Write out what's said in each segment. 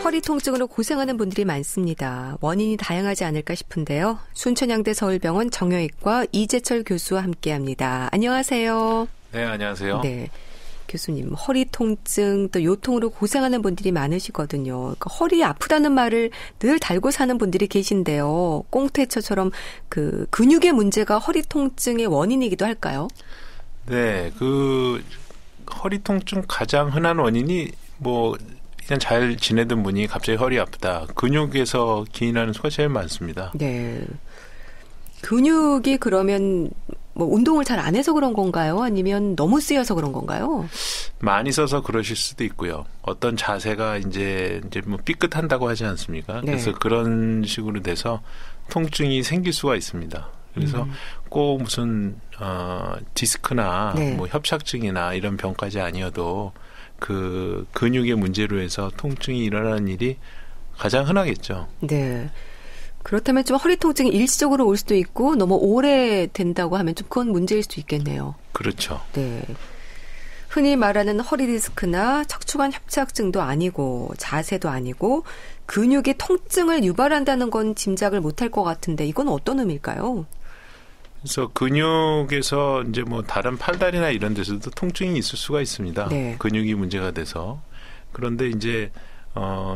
허리 통증으로 고생하는 분들이 많습니다. 원인이 다양하지 않을까 싶은데요. 순천향대 서울병원 정형외과 이재철 교수와 함께합니다. 안녕하세요. 네, 안녕하세요. 네, 교수님, 허리 통증 또 요통으로 고생하는 분들이 많으시거든요. 그러니까 허리 아프다는 말을 늘 달고 사는 분들이 계신데요. 꽁태처처럼 그 근육의 문제가 허리 통증의 원인이기도 할까요? 네, 허리 통증 가장 흔한 원인이 그냥 잘 지내던 분이 갑자기 허리 아프다. 근육에서 기인하는 수가 제일 많습니다. 네. 근육이 그러면 운동을 잘 안 해서 그런 건가요? 아니면 너무 쓰여서 그런 건가요? 많이 써서 그러실 수도 있고요. 어떤 자세가 이제 삐끗한다고 하지 않습니까? 네. 그래서 그런 식으로 돼서 통증이 생길 수가 있습니다. 그래서 꼭 무슨 디스크나 네. 협착증이나 이런 병까지 아니어도 그 근육의 문제로 해서 통증이 일어나는 일이 가장 흔하겠죠. 네. 그렇다면 좀 허리 통증이 일시적으로 올 수도 있고 너무 오래 된다고 하면 좀 그건 문제일 수도 있겠네요. 그렇죠. 네. 흔히 말하는 허리 디스크나 척추관 협착증도 아니고 자세도 아니고 근육이 통증을 유발한다는 건 짐작을 못할 것 같은데 이건 어떤 의미일까요? 그래서 근육에서 이제 다른 팔다리나 이런 데서도 통증이 있을 수가 있습니다. 네. 근육이 문제가 돼서. 그런데 이제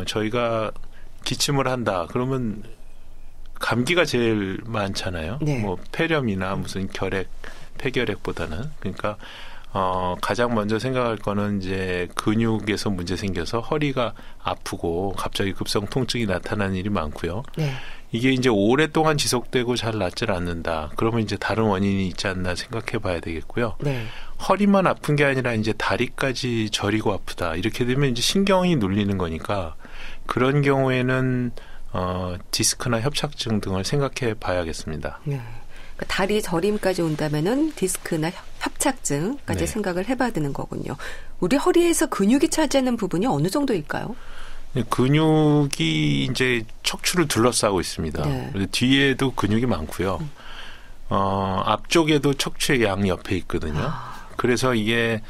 저희가 기침을 한다. 그러면 감기가 제일 많잖아요. 네. 폐렴이나 무슨 폐결핵보다는. 그러니까 가장 먼저 생각할 거는 이제 근육에서 문제 생겨서 허리가 아프고 갑자기 급성 통증이 나타나는 일이 많고요. 네. 이게 이제 오랫동안 지속되고 잘 낫질 않는다. 그러면 이제 다른 원인이 있지 않나 생각해 봐야 되겠고요. 네. 허리만 아픈 게 아니라 이제 다리까지 저리고 아프다. 이렇게 되면 이제 신경이 눌리는 거니까 그런 경우에는 디스크나 협착증 등을 생각해 봐야겠습니다. 네. 그러니까 다리 저림까지 온다면은 디스크나 협착증까지 네. 생각을 해봐야 되는 거군요. 우리 허리에서 근육이 차지하는 부분이 어느 정도일까요? 근육이 이제 척추를 둘러싸고 있습니다. 네. 뒤에도 근육이 많고요. 앞쪽에도 척추의 양 옆에 있거든요. 그래서 이게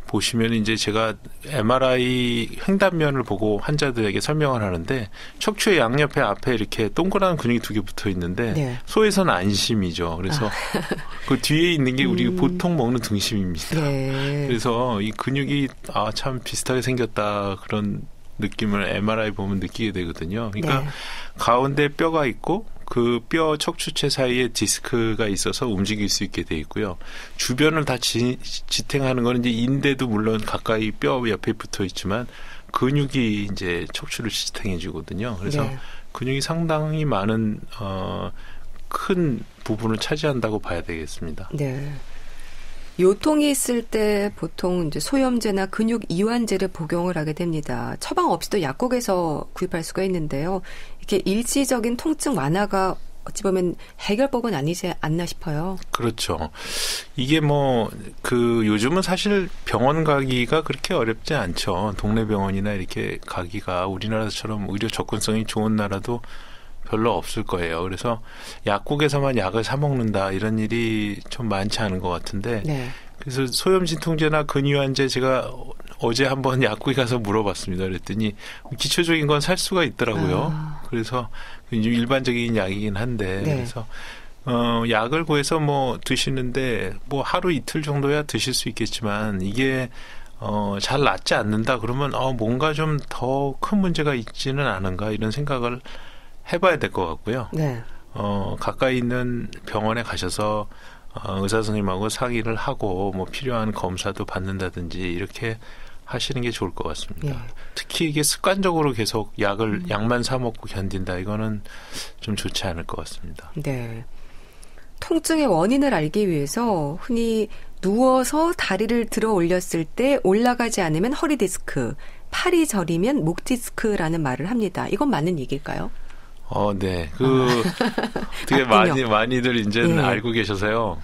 보시면 이제 제가 MRI 횡단면을 보고 환자들에게 설명을 하는데 척추의 양옆에 앞에 이렇게 동그란 근육이 두 개 붙어 있는데 네. 소에서는 안심이죠. 그래서 그 뒤에 있는 게 우리 보통 먹는 등심입니다. 네. 그래서 이 근육이 참 비슷하게 생겼다 그런 느낌을 MRI 보면 느끼게 되거든요. 그러니까 네. 가운데 뼈가 있고 그 뼈 척추체 사이에 디스크가 있어서 움직일 수 있게 돼 있고요. 주변을 다 지탱하는 거는 이제 인대도 물론 가까이 뼈 옆에 붙어 있지만 근육이 이제 척추를 지탱해 주거든요. 그래서 네. 근육이 상당히 많은 큰 부분을 차지한다고 봐야 되겠습니다. 네. 요통이 있을 때 보통 이제 소염제나 근육 이완제를 복용을 하게 됩니다. 처방 없이도 약국에서 구입할 수가 있는데요. 이게 일시적인 통증 완화가 어찌 보면 해결법은 아니지 않나 싶어요. 그렇죠. 이게 요즘은 사실 병원 가기가 그렇게 어렵지 않죠. 동네 병원이나 이렇게 가기가 우리나라처럼 의료 접근성이 좋은 나라도 별로 없을 거예요. 그래서 약국에서만 약을 사 먹는다 이런 일이 좀 많지 않은 것 같은데 네. 그래서 소염 진통제나 근유환제 제가 어제 한번 약국에 가서 물어봤습니다. 그랬더니 기초적인 건 살 수가 있더라고요. 그래서 일반적인 약이긴 한데 네. 그래서 약을 구해서 드시는데 하루 이틀 정도야 드실 수 있겠지만 이게 잘 낫지 않는다 그러면 뭔가 좀 더 큰 문제가 있지는 않은가 이런 생각을 해봐야 될 것 같고요. 네. 가까이 있는 병원에 가셔서 의사 선생님하고 상의를 하고 필요한 검사도 받는다든지 이렇게 하시는 게 좋을 것 같습니다. 예. 특히 이게 습관적으로 계속 약만 사 먹고 견딘다 이거는 좀 좋지 않을 것 같습니다. 네. 통증의 원인을 알기 위해서 흔히 누워서 다리를 들어 올렸을 때 올라가지 않으면 허리 디스크, 팔이 저리면 목 디스크라는 말을 합니다. 이건 맞는 얘기일까요? 네. 되게 많이들 이제는 알고 계셔서요.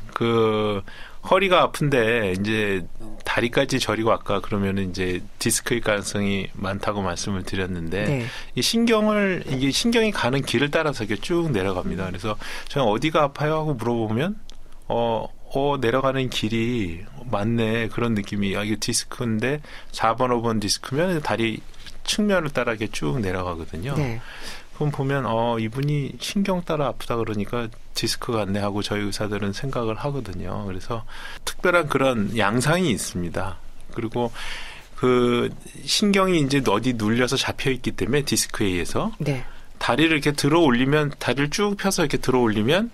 허리가 아픈데 이제 다리까지 저리고 아까 그러면은 이제 디스크일 가능성이 많다고 말씀을 드렸는데 네. 이게 신경이 가는 길을 따라서 이렇게 쭉 내려갑니다. 그래서 저는 어디가 아파요 하고 물어보면 내려가는 길이 맞네 그런 느낌이 이게 디스크인데 4번 5번 디스크면 다리 측면을 따라 이렇게 쭉 내려가거든요. 네. 그럼 보면 이분이 신경 따라 아프다 그러니까 디스크 같네 하고 저희 의사들은 생각을 하거든요. 그래서 특별한 그런 양상이 있습니다. 그리고 그 신경이 이제 어디 눌려서 잡혀 있기 때문에 디스크에 의해서 네. 다리를 이렇게 들어 올리면 다리를 쭉 펴서 이렇게 들어 올리면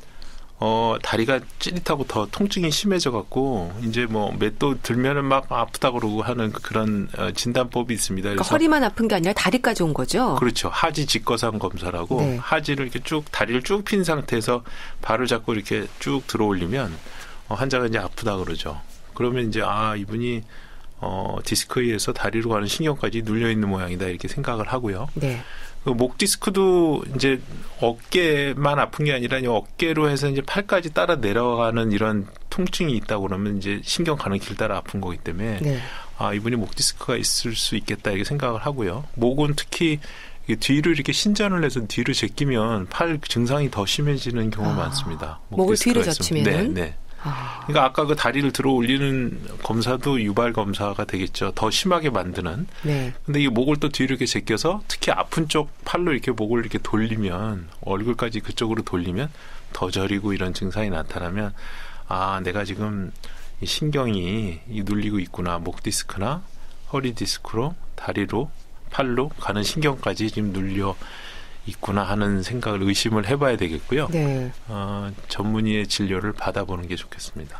다리가 찌릿하고 더 통증이 심해져 갖고 이제 뭐 맷도 들면은 막 아프다 그러고 하는 그런 진단법이 있습니다. 그러니까 허리만 아픈 게 아니라 다리까지 온 거죠? 그렇죠. 하지 직거상 검사라고 네. 하지를 이렇게 쭉 다리를 쭉 핀 상태에서 발을 잡고 이렇게 쭉 들어 올리면 환자가 이제 아프다 그러죠. 그러면 이제 이분이 디스크에 의해서 다리로 가는 신경까지 눌려 있는 모양이다 이렇게 생각을 하고요. 네. 목 디스크도 이제 어깨만 아픈 게 아니라 어깨로 해서 이제 팔까지 따라 내려가는 이런 통증이 있다 그러면 이제 신경 가는 길 따라 아픈 거기 때문에 네. 이분이 목 디스크가 있을 수 있겠다 이렇게 생각을 하고요. 목은 특히 뒤로 이렇게 신전을 해서 뒤로 제끼면 팔 증상이 더 심해지는 경우가 많습니다. 목을 뒤로 젖히면은? 네. 그러니까 아까 그 다리를 들어 올리는 검사도 유발 검사가 되겠죠. 더 심하게 만드는. 네. 근데 이 목을 또 뒤로 이렇게 제껴서 특히 아픈 쪽 팔로 이렇게 목을 이렇게 돌리면 얼굴까지 그쪽으로 돌리면 더 저리고 이런 증상이 나타나면 내가 지금 이 신경이 눌리고 있구나. 목 디스크나 허리 디스크로 다리로 팔로 가는 신경까지 지금 눌려 있구나 하는 생각을 의심을 해봐야 되겠고요. 네. 전문의의 진료를 받아보는 게 좋겠습니다.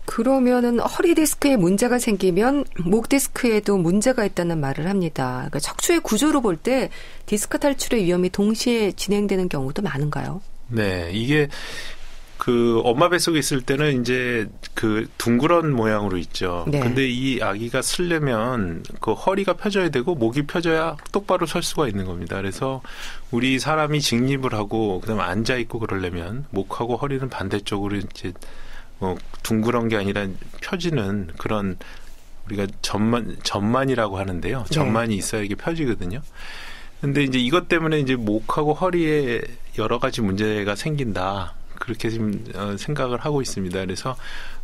그러면은 허리 디스크에 문제가 생기면 목 디스크에도 문제가 있다는 말을 합니다. 그러니까 척추의 구조로 볼 때 디스크 탈출의 위험이 동시에 진행되는 경우도 많은가요? 네, 이게 그 엄마 뱃속에 있을 때는 이제 그 둥그런 모양으로 있죠. 네. 근데 이 아기가 쓰려면 그 허리가 펴져야 되고 목이 펴져야 똑바로 설 수가 있는 겁니다. 그래서 우리 사람이 직립을 하고 그다음에 앉아 있고 그러려면 목하고 허리는 반대쪽으로 이제 둥그런 게 아니라 펴지는 그런 우리가 전만이라고 하는데요. 전만이 있어야 이게 펴지거든요. 근데 이제 이것 때문에 이제 목하고 허리에 여러 가지 문제가 생긴다. 그렇게 지금 생각을 하고 있습니다. 그래서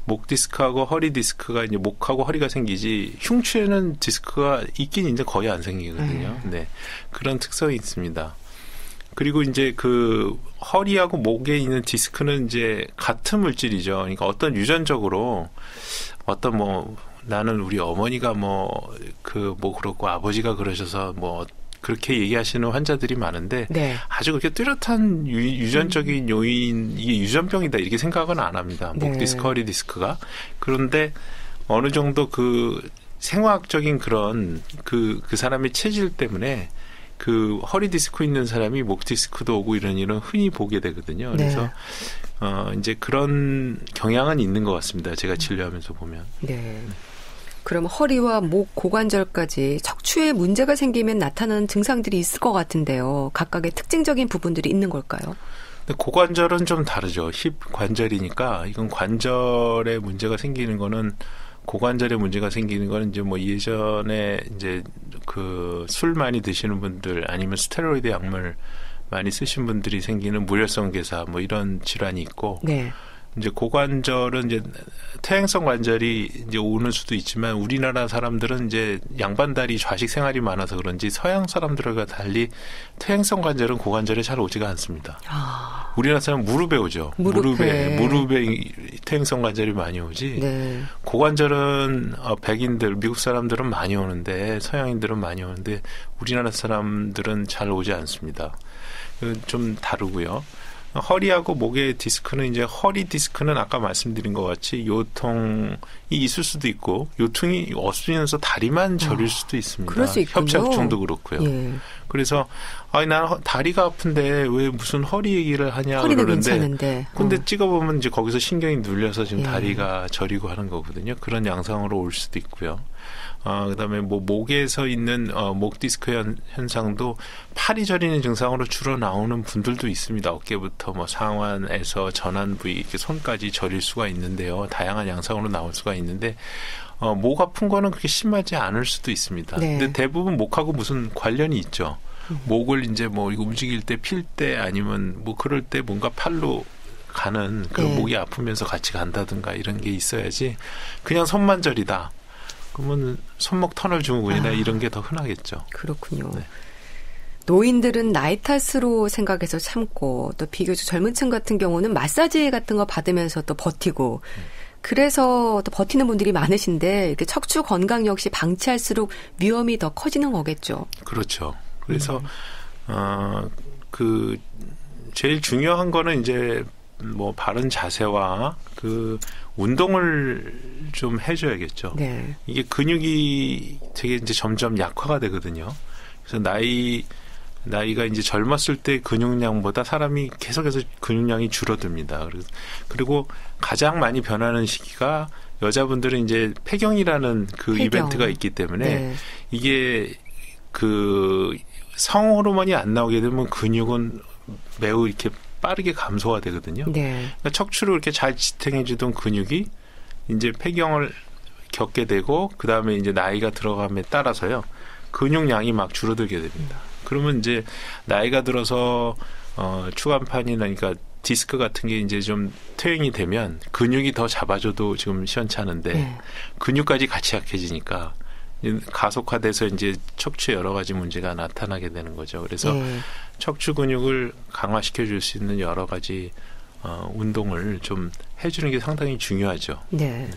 목 디스크하고 허리 디스크가 이제 목하고 허리가 생기지 흉추에는 디스크가 있긴 이제 거의 안 생기거든요. 네. 그런 특성이 있습니다. 그리고 이제 그 허리하고 목에 있는 디스크는 이제 같은 물질이죠. 그러니까 어떤 유전적으로 나는 우리 어머니가 그렇고 아버지가 그러셔서 그렇게 얘기하시는 환자들이 많은데 네. 아주 그렇게 뚜렷한 유전적인 요인, 이게 유전병이다 이렇게 생각은 안 합니다. 목 디스크, 허리 디스크가. 그런데 어느 정도 그 생화학적인 그런 그 사람의 체질 때문에 그 허리 디스크 있는 사람이 목 디스크도 오고 이런 일은 흔히 보게 되거든요. 그래서 이제 그런 경향은 있는 것 같습니다. 제가 진료하면서 보면. 네. 그럼 허리와 목, 고관절까지 척추에 문제가 생기면 나타나는 증상들이 있을 것 같은데요. 각각의 특징적인 부분들이 있는 걸까요? 근데 고관절은 좀 다르죠. 힙 관절이니까 이건 관절에 문제가 생기는 거는 고관절에 문제가 생기는 거는 이제 예전에 이제 그 술 많이 드시는 분들 아니면 스테로이드 약물 많이 쓰신 분들이 생기는 무혈성 괴사 이런 질환이 있고 네. 이제 고관절은 이제 퇴행성 관절이 이제 오는 수도 있지만 우리나라 사람들은 이제 양반다리 좌식 생활이 많아서 그런지 서양 사람들과 달리 퇴행성 관절은 고관절에 잘 오지가 않습니다. 우리나라 사람은 무릎에 오죠. 무릎에 퇴행성 관절이 많이 오지. 네. 고관절은 백인들, 미국 사람들은 많이 오는데 서양인들은 많이 오는데 우리나라 사람들은 잘 오지 않습니다. 좀 다르고요. 허리하고 목의 디스크는 이제 허리 디스크는 아까 말씀드린 것 같이 요통이 있을 수도 있고 요통이 없으면서 다리만 저릴 수도 있습니다. 그럴 수 있군요. 협착증도 그렇고요. 예. 그래서 난 다리가 아픈데 왜 무슨 허리 얘기를 하냐 허리는 그러는데 괜찮은데. 근데 찍어보면 이제 거기서 신경이 눌려서 지금 다리가 저리고 하는 거거든요. 그런 양상으로 올 수도 있고요. 그다음에 목에서 있는 목 디스크 현상도 팔이 저리는 증상으로 주로 나오는 분들도 있습니다. 어깨부터 상완에서 전완 부위 이렇게 손까지 저릴 수가 있는데요. 다양한 양상으로 나올 수가 있는데 목 아픈 거는 그렇게 심하지 않을 수도 있습니다. 네. 근데 대부분 목하고 무슨 관련이 있죠. 목을 이제 이거 움직일 때 필 때 아니면 그럴 때 뭔가 팔로 가는 그 목이 아프면서 같이 간다든가 이런 게 있어야지 그냥 손만 저리다. 그러면 손목 터널 증후군이나 이런 게 더 흔하겠죠. 그렇군요. 네. 노인들은 나이 탓으로 생각해서 참고 또 비교적 젊은 층 같은 경우는 마사지 같은 거 받으면서 또 버티고 그래서 또 버티는 분들이 많으신데 이렇게 척추 건강 역시 방치할수록 위험이 더 커지는 거겠죠. 그렇죠. 그래서 그 제일 중요한 거는 이제 뭐 바른 자세와 그 운동을 좀 해줘야겠죠. 네. 이게 근육이 되게 이제 점점 약화가 되거든요. 그래서 나이가 이제 젊었을 때 근육량보다 사람이 계속해서 근육량이 줄어듭니다. 그리고 가장 많이 변하는 시기가 여자분들은 이제 폐경이라는 그 폐경. 이벤트가 있기 때문에 네. 이게 그 성호르몬이 안 나오게 되면 근육은 매우 이렇게 빠르게 감소가 되거든요. 네. 그러니까 척추를 이렇게 잘 지탱해주던 근육이 이제 폐경을 겪게 되고 그 다음에 이제 나이가 들어감에 따라서요 근육량이 막 줄어들게 됩니다. 그러면 이제 나이가 들어서 추간판이나 그러니까 디스크 같은 게 이제 좀 퇴행이 되면 근육이 더 잡아줘도 지금 시원찮은데 네. 근육까지 같이 약해지니까 가속화돼서 이제 척추에 여러 가지 문제가 나타나게 되는 거죠. 그래서 네. 척추 근육을 강화시켜 줄 수 있는 여러 가지 운동을 좀 해주는 게 상당히 중요하죠. 네.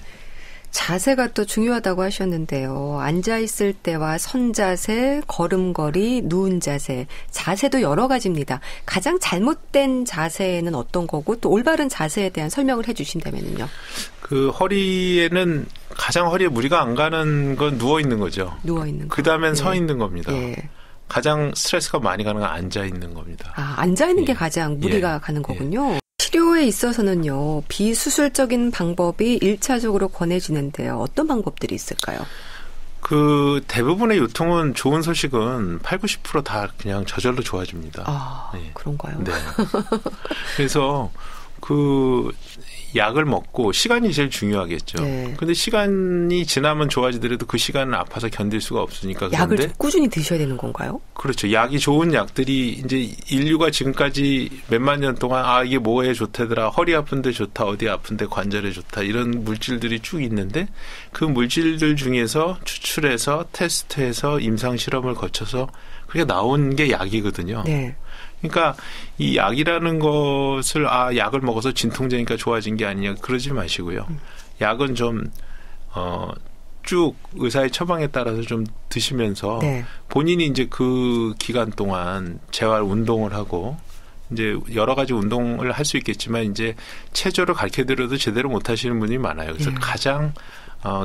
자세가 또 중요하다고 하셨는데요. 앉아있을 때와 선 자세, 걸음걸이, 누운 자세, 자세도 여러 가지입니다. 가장 잘못된 자세는 어떤 거고 또 올바른 자세에 대한 설명을 해 주신다면요. 그 허리에는 가장 허리에 무리가 안 가는 건 누워 있는 거죠. 누워 있는 거. 그 다음엔 네. 서 있는 겁니다. 예. 가장 스트레스가 많이 가는 건 앉아 있는 겁니다. 아, 앉아 있는 게 예. 가장 무리가 예. 가는 거군요. 치료에 있어서는요, 비수술적인 방법이 1차적으로 권해지는데요. 어떤 방법들이 있을까요? 그 대부분의 요통은 좋은 소식은 80, 90% 다 그냥 저절로 좋아집니다. 아, 네. 그런가요? 네. 그래서 그 약을 먹고 시간이 제일 중요하겠죠. 네. 근데 시간이 지나면 좋아지더라도 그 시간은 아파서 견딜 수가 없으니까. 약을 그런데 좀 꾸준히 드셔야 되는 건가요? 그렇죠. 약이 좋은 약들이 이제 인류가 지금까지 몇만 년 동안 아 이게 뭐에 좋다더라. 허리 아픈데 좋다. 어디 아픈데 관절에 좋다. 이런 물질들이 쭉 있는데 그 물질들 중에서 추출해서 테스트해서 임상 실험을 거쳐서 그게 나온 게 약이거든요. 네. 그러니까 이 약이라는 것을 약을 먹어서 진통제니까 좋아진 게 아니냐 그러지 마시고요. 약은 좀 쭉 의사의 처방에 따라서 좀 드시면서 네. 본인이 이제 그 기간 동안 재활 운동을 하고 이제 여러 가지 운동을 할 수 있겠지만 이제 체조를 가르쳐드려도 제대로 못 하시는 분이 많아요. 그래서 가장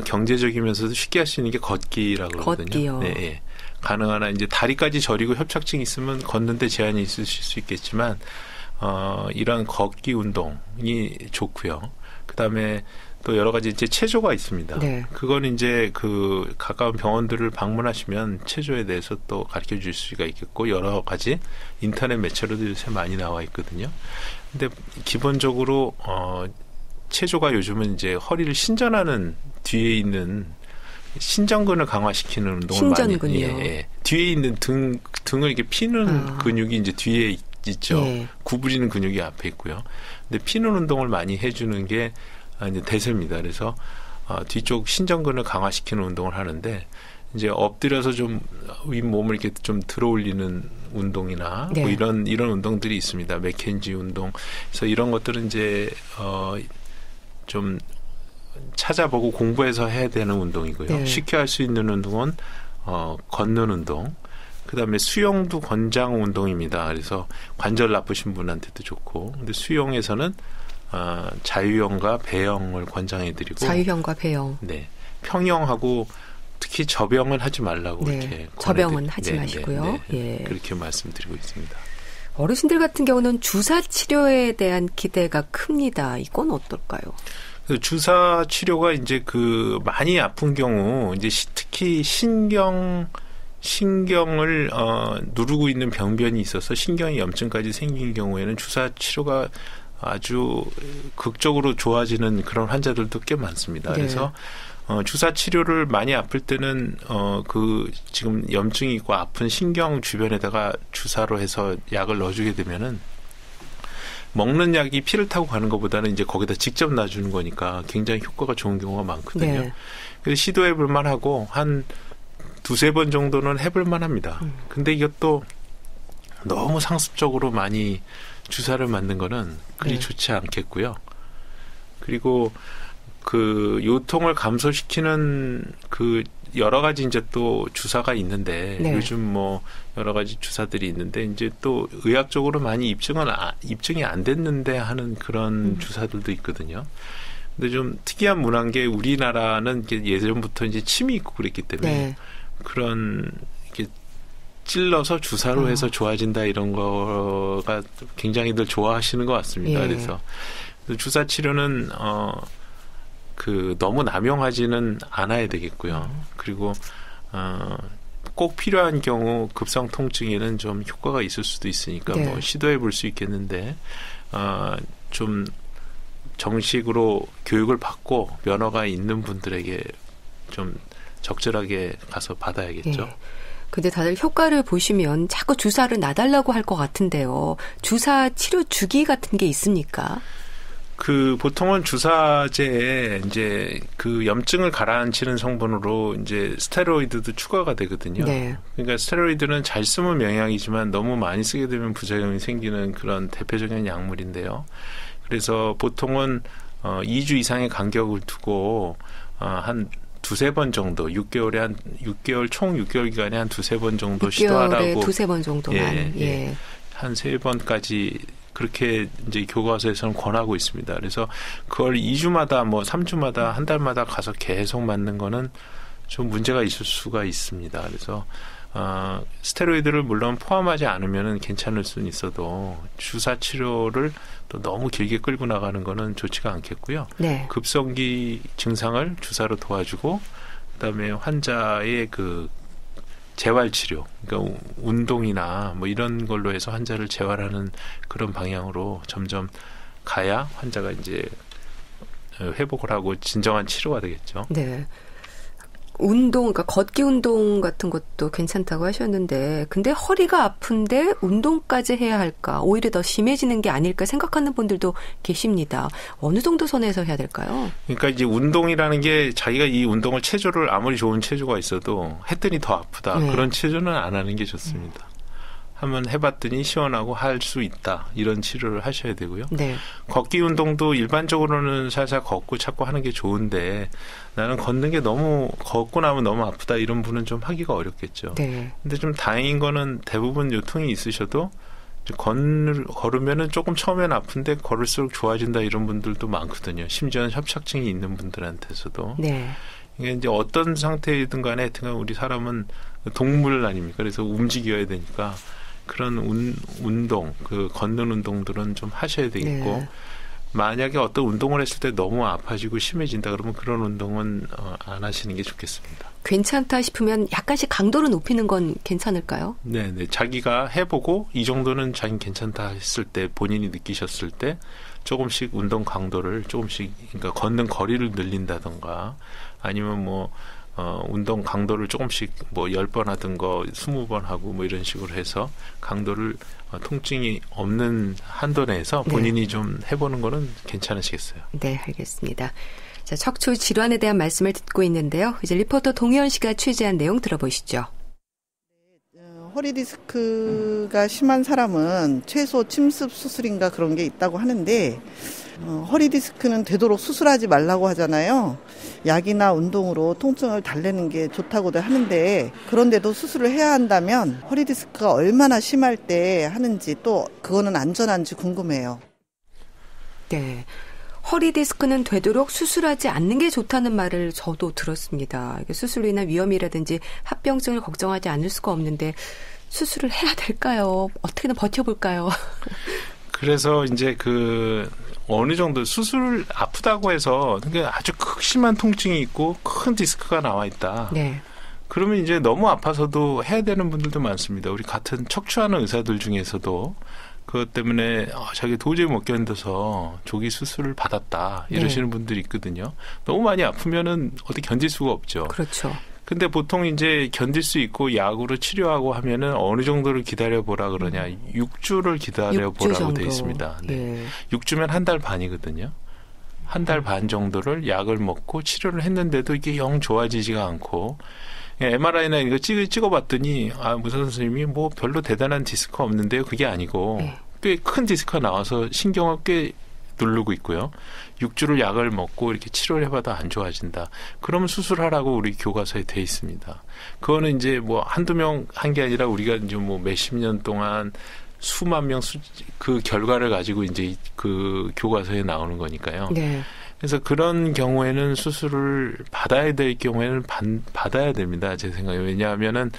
경제적이면서도 쉽게 할 수 있는 게 걷기라고 그러거든요. 걷기요. 네, 네. 가능하나 이제 다리까지 저리고 협착증이 있으면 걷는데 제한이 있으실 수 있겠지만 이런 걷기 운동이 좋고요. 그다음에 또 여러 가지 이제 체조가 있습니다. 네. 그건 이제 그 가까운 병원들을 방문하시면 체조에 대해서 또 가르쳐 줄 수가 있겠고 여러 가지 인터넷 매체로도 요새 많이 나와 있거든요. 근데 기본적으로 체조가 요즘은 이제 허리를 신전하는 뒤에 있는 신전근을 강화시키는 운동을 신전근이요. 많이 뒤에 있는 등을 이렇게 피는 근육이 이제 뒤에 있죠. 예. 구부리는 근육이 앞에 있고요. 근데 피는 운동을 많이 해주는 게 이제 대세입니다. 그래서 뒤쪽 신전근을 강화시키는 운동을 하는데 이제 엎드려서 좀 윗몸을 이렇게 좀 들어올리는 운동이나 네. 뭐 이런 운동들이 있습니다. 맥켄지 운동. 그래서 이런 것들은 이제 좀 찾아보고 공부해서 해야 되는 운동이고요. 네. 쉽게 할 수 있는 운동은 걷는 운동. 그다음에 수영도 권장 운동입니다. 그래서 관절 나쁘신 분한테도 좋고. 근데 수영에서는 자유형과 배영을 권장해드리고. 자유형과 배영. 네. 평영하고 특히 접영은 하지 말라고 네. 이렇게 접영은 하지 마시고요. 예. 그렇게 말씀드리고 있습니다. 어르신들 같은 경우는 주사 치료에 대한 기대가 큽니다. 이건 어떨까요? 주사 치료가 이제 그 많이 아픈 경우 이제 특히 신경을 누르고 있는 병변이 있어서 신경이 염증까지 생긴 경우에는 주사 치료가 아주 극적으로 좋아지는 그런 환자들도 꽤 많습니다. 네. 그래서 주사 치료를 많이 아플 때는 그 지금 염증이 있고 아픈 신경 주변에다가 주사로 해서 약을 넣어주게 되면은 먹는 약이 피를 타고 가는 것보다는 이제 거기다 직접 놔주는 거니까 굉장히 효과가 좋은 경우가 많거든요. 네. 그래서 시도해 볼 만하고 한 두세 번 정도는 해볼 만합니다. 근데 이것도 너무 상습적으로 많이 주사를 맞는 거는 그리 네. 좋지 않겠고요. 그리고 그 요통을 감소시키는 그 여러 가지 이제 또 주사가 있는데 네. 요즘 뭐 여러 가지 주사들이 있는데 이제 또 의학적으로 많이 입증이 안 됐는데 하는 그런 주사들도 있거든요. 근데 좀 특이한 문화인 게 우리나라는 이제 예전부터 이제 침이 있고 그랬기 때문에 네. 그런 이렇게 찔러서 주사로 해서 좋아진다 이런 거가 굉장히들 좋아하시는 것 같습니다. 예. 그래서 주사 치료는 그 너무 남용하지는 않아야 되겠고요. 그리고 꼭 필요한 경우 급성 통증에는 좀 효과가 있을 수도 있으니까 네. 뭐 시도해 볼 수 있겠는데 좀 정식으로 교육을 받고 면허가 있는 분들에게 좀 적절하게 가서 받아야겠죠. 예. 근데 다들 효과를 보시면 자꾸 주사를 놔달라고 할 것 같은데요. 주사 치료 주기 같은 게 있습니까? 그 보통은 주사제에 이제 그 염증을 가라앉히는 성분으로 이제 스테로이드도 추가가 되거든요. 네. 그러니까 스테로이드는 잘 쓰면 명약이지만 너무 많이 쓰게 되면 부작용이 생기는 그런 대표적인 약물인데요. 그래서 보통은 2주 이상의 간격을 두고 한 두세 번 정도, 6개월, 총 6개월 기간에 한 두세 번 정도 6개월에 시도하라고. 두세 번 정도만. 예. 한 세 번까지 그렇게 이제 교과서에서는 권하고 있습니다. 그래서 그걸 2주마다 뭐 3주마다 한 달마다 가서 계속 맞는 거는 좀 문제가 있을 수가 있습니다. 그래서 스테로이드를 물론 포함하지 않으면은 괜찮을 수는 있어도 주사 치료를 또 너무 길게 끌고 나가는 거는 좋지가 않겠고요. 네. 급성기 증상을 주사로 도와주고 그다음에 환자의 그 재활 치료, 그러니까 운동이나 뭐 이런 걸로 해서 환자를 재활하는 그런 방향으로 점점 가야 환자가 이제 회복을 하고 진정한 치료가 되겠죠. 네. 운동, 그러니까 걷기 운동 같은 것도 괜찮다고 하셨는데, 근데 허리가 아픈데 운동까지 해야 할까? 오히려 더 심해지는 게 아닐까 생각하는 분들도 계십니다. 어느 정도 선에서 해야 될까요? 그러니까 이제 운동이라는 게 자기가 이 운동을 체조를 아무리 좋은 체조가 있어도 했더니 더 아프다. 네. 그런 체조는 안 하는 게 좋습니다. 한번 해봤더니 시원하고 할 수 있다. 이런 치료를 하셔야 되고요. 네. 걷기 운동도 일반적으로는 살살 걷고 찾고 하는 게 좋은데 나는 걷는 게 너무 걷고 나면 너무 아프다 이런 분은 좀 하기가 어렵겠죠. 네. 근데 좀 다행인 거는 대부분 요통이 있으셔도 걸으면은 조금 처음엔 아픈데 걸을수록 좋아진다 이런 분들도 많거든요. 심지어는 협착증이 있는 분들한테서도. 네. 이게 이제 어떤 상태이든 간에 하여튼 우리 사람은 동물 아닙니까? 그래서 움직여야 되니까 그런 운동, 그 걷는 운동들은 좀 하셔야 되겠고 네. 만약에 어떤 운동을 했을 때 너무 아파지고 심해진다 그러면 그런 운동은 안 하시는 게 좋겠습니다. 괜찮다 싶으면 약간씩 강도를 높이는 건 괜찮을까요? 네. 자기가 해보고 이 정도는 자기 괜찮다 했을 때 본인이 느끼셨을 때 조금씩 운동 강도를 조금씩 그러니까 걷는 거리를 늘린다던가 아니면 뭐 운동 강도를 조금씩 뭐 10번 하던 거 20번 하고 뭐 이런 식으로 해서 강도를 통증이 없는 한도 내에서 본인이 좀 해보는 거는 괜찮으시겠어요. 네, 알겠습니다. 자, 척추 질환에 대한 말씀을 듣고 있는데요. 이제 리포터 동현 씨가 취재한 내용 들어보시죠. 허리 디스크가 심한 사람은 최소 침습 수술인가 그런 게 있다고 하는데 허리 디스크는 되도록 수술하지 말라고 하잖아요. 약이나 운동으로 통증을 달래는 게 좋다고들 하는데 그런데도 수술을 해야 한다면 허리 디스크가 얼마나 심할 때 하는지 또 그거는 안전한지 궁금해요. 네. 허리 디스크는 되도록 수술하지 않는 게 좋다는 말을 저도 들었습니다. 수술로 인한 위험이라든지 합병증을 걱정하지 않을 수가 없는데 수술을 해야 될까요? 어떻게든 버텨볼까요? 그래서 이제 어느 정도 수술 아프다고 해서 아주 극심한 통증이 있고 큰 디스크가 나와 있다. 네. 그러면 이제 너무 아파서도 해야 되는 분들도 많습니다. 우리 같은 척추하는 의사들 중에서도 그것 때문에 자기 도저히 못 견뎌서 조기 수술을 받았다 이러시는 분들이 있거든요. 너무 많이 아프면은 어디 견딜 수가 없죠. 그렇죠. 근데 보통 이제 견딜 수 있고 약으로 치료하고 하면은 어느 정도를 기다려보라 그러냐. 6주를 기다려보라고 돼 있습니다. 네. 예. 6주면 한 달 반이거든요. 한 달 반 정도를 약을 먹고 치료를 했는데도 이게 영 좋아지지가 않고 MRI나 이거 찍어봤더니 의사 선생님이 뭐 별로 대단한 디스크가 없는데요. 그게 아니고 꽤 큰 디스크가 나와서 신경을 꽤 누르고 있고요. 6주를 약을 먹고 이렇게 치료를 해봐도 안 좋아진다. 그러면 수술하라고 우리 교과서에 돼 있습니다. 그거는 이제 뭐 한두 명 한 게 아니라 우리가 이제 뭐 몇십 년 동안 수만 명 그 결과를 가지고 이제 그 교과서에 나오는 거니까요. 네. 그래서 그런 경우에는 수술을 받아야 될 경우에는 받아야 됩니다. 제 생각에. 왜냐하면은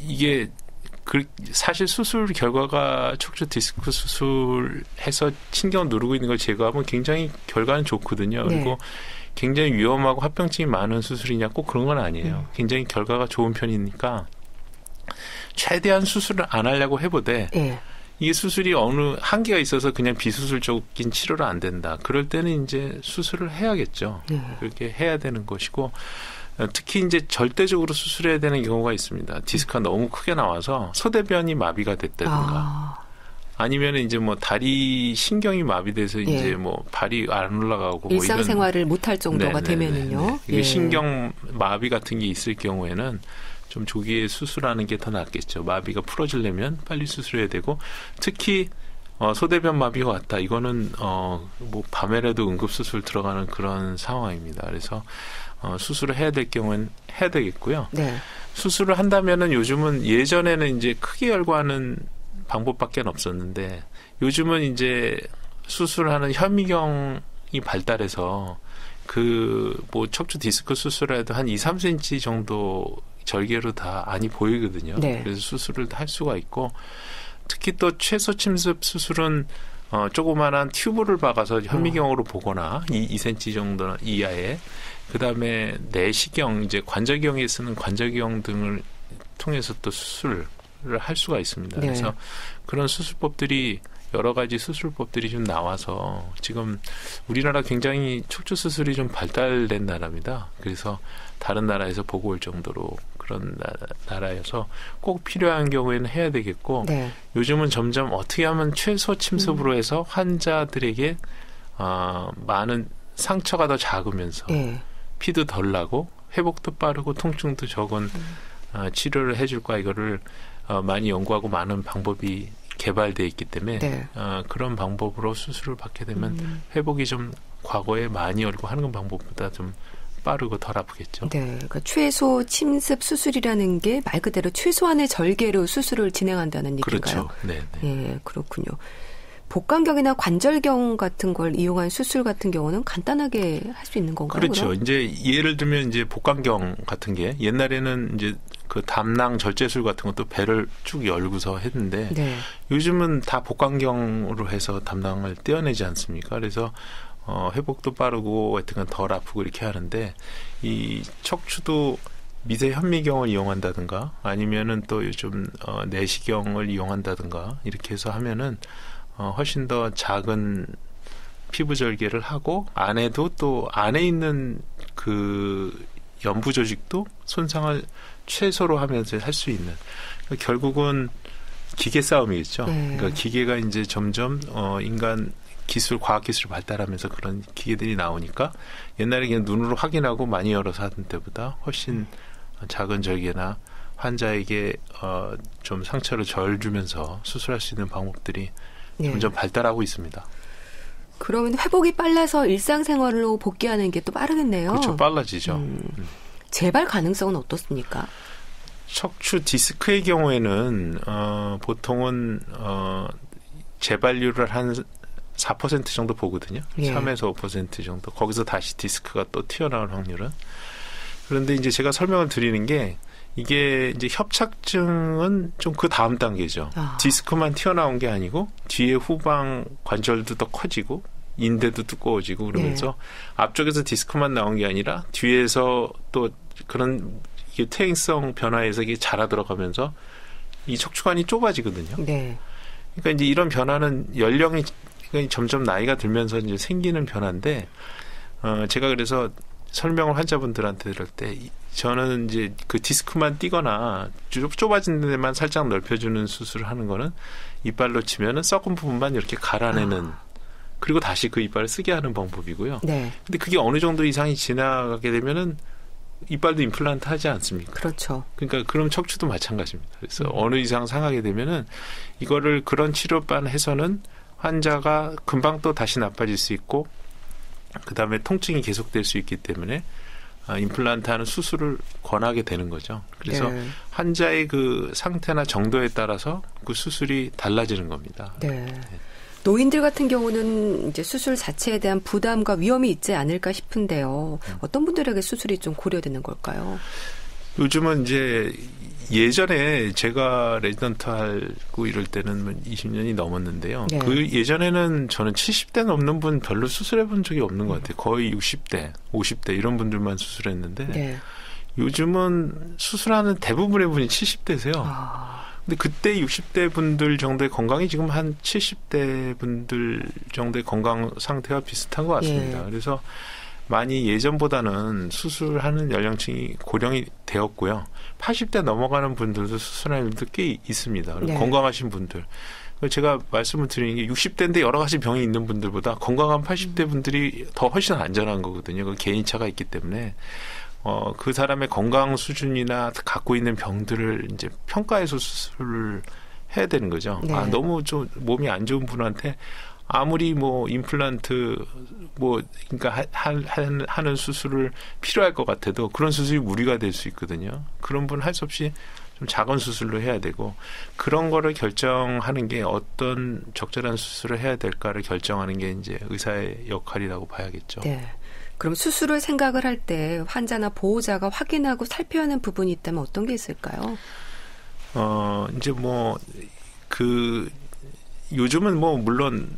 이게 사실 수술 결과가 척추 디스크 수술해서 신경 누르고 있는 걸 제거하면 굉장히 결과는 좋거든요. 그리고 굉장히 위험하고 합병증이 많은 수술이냐 꼭 그런 건 아니에요. 굉장히 결과가 좋은 편이니까 최대한 수술을 안 하려고 해보되 이게 수술이 어느 한계가 있어서 그냥 비수술적인 치료로 안 된다. 그럴 때는 이제 수술을 해야겠죠. 그렇게 해야 되는 것이고 특히 이제 절대적으로 수술해야 되는 경우가 있습니다. 디스크가 너무 크게 나와서 소대변이 마비가 됐다든가 아니면 이제 뭐 다리 신경이 마비돼서 이제 뭐 발이 안 올라가고 일상생활을 못할 정도가 되면은요. 이게 신경 마비 같은 게 있을 경우에는 좀 조기에 수술하는 게 더 낫겠죠. 마비가 풀어지려면 빨리 수술해야 되고 특히 소대변 마비가 왔다. 이거는 뭐 밤에라도 응급수술 들어가는 그런 상황입니다. 그래서 수술을 해야 될 경우는 해야 되겠고요. 수술을 한다면은 요즘은 예전에는 이제 크게 열고하는 방법밖에 없었는데 요즘은 이제 수술하는 현미경이 발달해서 그 뭐 척추 디스크 수술해도 한 2, 3cm 정도 절개로 다 안이 보이거든요. 그래서 수술을 할 수가 있고 특히 또 최소 침습 수술은 조그마한 튜브를 박아서 현미경으로 보거나 2cm 정도 이하에 그다음에 내시경 이제 관절경에 쓰는 관절경 등을 통해서 또 수술을 할 수가 있습니다. 그래서 그런 수술법들이 여러 가지 수술법들이 좀 나와서 지금 우리나라 굉장히 척추 수술이 좀 발달된 나라입니다. 그래서 다른 나라에서 보고 올 정도로 그런 나라여서 꼭 필요한 경우에는 해야 되겠고 요즘은 점점 어떻게 하면 최소 침습으로 해서 환자들에게 많은 상처가 더 작으면서 피도 덜 나고 회복도 빠르고 통증도 적은 치료를 해줄까 이거를 많이 연구하고 많은 방법이 개발되어 있기 때문에 그런 방법으로 수술을 받게 되면 회복이 좀 과거에 많이 열고 하는 방법보다 좀 빠르고 덜 아프겠죠. 그러니까 최소 침습 수술이라는 게 말 그대로 최소한의 절개로 수술을 진행한다는 얘기인가요? 그렇죠. 그렇군요. 복강경이나 관절경 같은 걸 이용한 수술 같은 경우는 간단하게 할 수 있는 건가요? 그렇죠. 그럼? 이제 예를 들면 이제 복강경 같은 게 옛날에는 이제 그 담낭 절제술 같은 것도 배를 쭉 열고서 했는데 요즘은 다 복강경으로 해서 담낭을 떼어내지 않습니까? 그래서 회복도 빠르고 하여튼 덜 아프고 이렇게 하는데 이 척추도 미세 현미경을 이용한다든가 아니면은 또 요즘 내시경을 이용한다든가 이렇게 해서 하면은 훨씬 더 작은 피부 절개를 하고 안에도 또 안에 있는 그 연부 조직도 손상을 최소로 하면서 할 수 있는 결국은 기계 싸움이겠죠. 그러니까 기계가 이제 점점 인간 기술, 과학 기술이 발달하면서 그런 기계들이 나오니까 옛날에 그냥 눈으로 확인하고 많이 열어서 하던 때보다 훨씬 작은 절개나 환자에게 좀 상처를 덜 주면서 수술할 수 있는 방법들이 점점 발달하고 있습니다. 그러면 회복이 빨라서 일상생활로 복귀하는 게 또 빠르겠네요. 그렇죠. 빨라지죠. 재발 가능성은 어떻습니까? 척추 디스크의 경우에는 보통은 재발률을 한 4% 정도 보거든요. 3에서 5% 정도. 거기서 다시 디스크가 또 튀어나올 확률은. 그런데 이제 제가 설명을 드리는 게 이게 이제 협착증은 좀 그 다음 단계죠. 디스크만 튀어나온 게 아니고 뒤에 후방 관절도 더 커지고 인대도 두꺼워지고 그러면서 앞쪽에서 디스크만 나온 게 아니라 뒤에서 또 그런 이게 퇴행성 변화에서 이게 자라 들어가면서 이 척추관이 좁아지거든요. 그러니까 이제 이런 변화는 연령이 점점 나이가 들면서 이제 생기는 변화인데 제가 그래서 설명을 환자분들한테 들을 때 저는 이제 그 디스크만 띄거나 좁아진 데만 살짝 넓혀주는 수술을 하는 거는 이빨로 치면은 썩은 부분만 이렇게 갈아내는 그리고 다시 그 이빨을 쓰게 하는 방법이고요. 네. 근데 그게 어느 정도 이상이 지나가게 되면은 이빨도 임플란트 하지 않습니까? 그렇죠. 그러니까 그럼 척추도 마찬가지입니다. 그래서 어느 이상 상하게 되면은 이거를 그런 치료만 해서는 환자가 금방 또 다시 나빠질 수 있고 그다음에 통증이 계속될 수 있기 때문에 임플란트하는 수술을 권하게 되는 거죠. 그래서 네. 환자의 그 상태나 정도에 따라서 그 수술이 달라지는 겁니다. 네. 노인들 같은 경우는 이제 수술 자체에 대한 부담과 위험이 있지 않을까 싶은데요. 어떤 분들에게 수술이 좀 고려되는 걸까요? 요즘은 이제 예전에 제가 레지던트 하고 이럴 때는 20년이 넘었는데요. 네. 그 예전에는 저는 70대 넘는 분 별로 수술해 본 적이 없는 것 같아요. 거의 60대, 50대 이런 분들만 수술했는데 네. 요즘은 수술하는 대부분의 분이 70대세요. 근데 그때 60대 분들 정도의 건강이 지금 한 70대 분들 정도의 건강 상태와 비슷한 것 같습니다. 예. 그래서 많이 예전보다는 수술하는 연령층이 고령이 되었고요. 80대 넘어가는 분들도 수술하는 분들 꽤 있습니다. 네. 건강하신 분들. 제가 말씀을 드리는 게 60대인데 여러 가지 병이 있는 분들보다 건강한 80대 분들이 더 훨씬 안전한 거거든요. 그 개인차가 있기 때문에. 그 사람의 건강 수준이나 갖고 있는 병들을 이제 평가해서 수술을 해야 되는 거죠. 네. 너무 좀 몸이 안 좋은 분한테 아무리 뭐 임플란트 그러니까 하는 수술을 필요할 것 같아도 그런 수술이 무리가 될 수 있거든요. 그런 분 할 수 없이 좀 작은 수술로 해야 되고 그런 거를 결정하는 게 어떤 적절한 수술을 해야 될까를 결정하는 게 이제 의사의 역할이라고 봐야겠죠. 네. 그럼 수술을 생각을 할 때 환자나 보호자가 확인하고 살펴야 하는 부분이 있다면 어떤 게 있을까요? 이제 요즘은 물론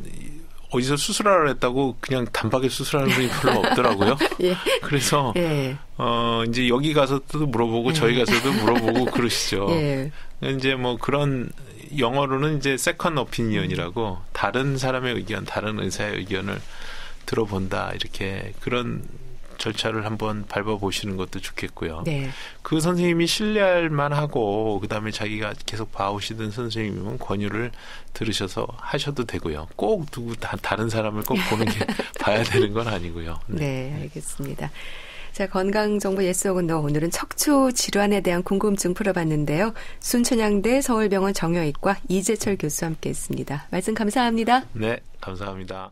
어디서 수술하라 했다고 그냥 단박에 수술하는 분이 별로 없더라고요. 예. 그래서 예. 이제 여기 가서도 물어보고 저희 가서도 물어보고 그러시죠. 예. 이제 그런 영어로는 이제 세컨 오피니언이라고 다른 사람의 의견, 다른 의사의 의견을 들어본다 이렇게 그런 절차를 한번 밟아보시는 것도 좋겠고요. 네. 그 선생님이 신뢰할 만하고 그다음에 자기가 계속 봐오시던 선생님이면 권유를 들으셔서 하셔도 되고요. 꼭 다른 사람을 꼭 보는 게 봐야 되는 건 아니고요. 네, 알겠습니다. 자, 건강정보 예스오근도 오늘은 척추 질환에 대한 궁금증 풀어봤는데요. 순천향대 서울병원 정형외과 이재철 교수와 함께했습니다. 말씀 감사합니다. 네, 감사합니다.